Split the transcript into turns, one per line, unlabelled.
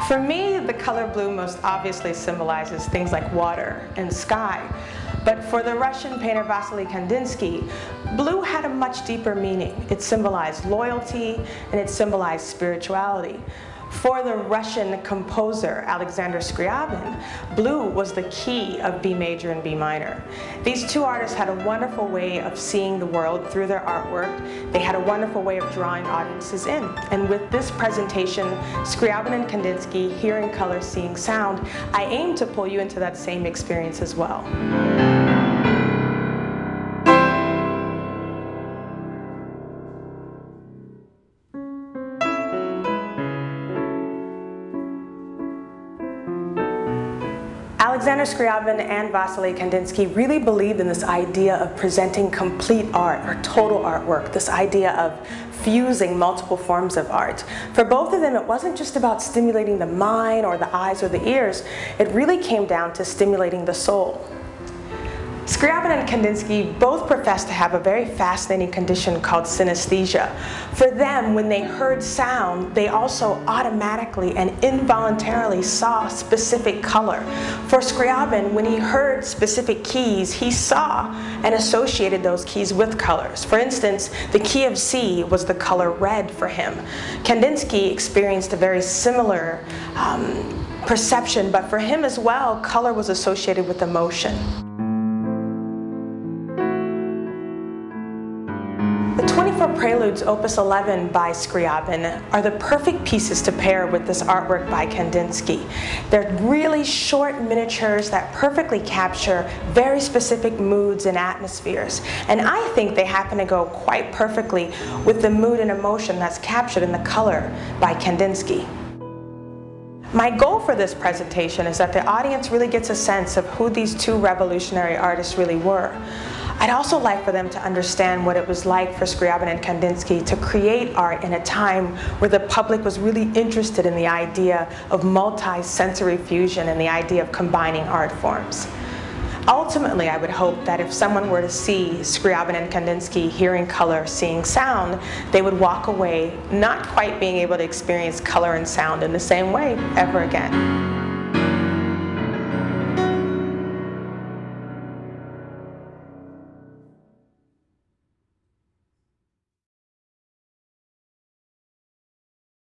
For me, the color blue most obviously symbolizes things like water and sky. But for the Russian painter Wassily Kandinsky, blue had a much deeper meaning. It symbolized loyalty and it symbolized spirituality. For the Russian composer Alexander Scriabin, blue was the key of B major and B minor. These two artists had a wonderful way of seeing the world through their artwork. They had a wonderful way of drawing audiences in. And with this presentation, Scriabin and Kandinsky, Hearing Color, Seeing Sound, I aim to pull you into that same experience as well. Alexander Scriabin and Wassily Kandinsky really believed in this idea of presenting complete art, or total artwork, this idea of fusing multiple forms of art. For both of them, it wasn't just about stimulating the mind or the eyes or the ears, it really came down to stimulating the soul. Scriabin and Kandinsky both professed to have a very fascinating condition called synesthesia. For them, when they heard sound, they also automatically and involuntarily saw specific color. For Scriabin, when he heard specific keys, he saw and associated those keys with colors. For instance, the key of C was the color red for him. Kandinsky experienced a very similar perception, but for him as well, color was associated with emotion. The 24 Preludes, Opus 11 by Scriabin, are the perfect pieces to pair with this artwork by Kandinsky. They're really short miniatures that perfectly capture very specific moods and atmospheres. And I think they happen to go quite perfectly with the mood and emotion that's captured in the color by Kandinsky. My goal for this presentation is that the audience really gets a sense of who these two revolutionary artists really were. I'd also like for them to understand what it was like for Scriabin and Kandinsky to create art in a time where the public was really interested in the idea of multi-sensory fusion and the idea of combining art forms. Ultimately, I would hope that if someone were to see Scriabin and Kandinsky, Hearing Color, Seeing Sound, they would walk away not quite being able to experience color and sound in the same way ever again.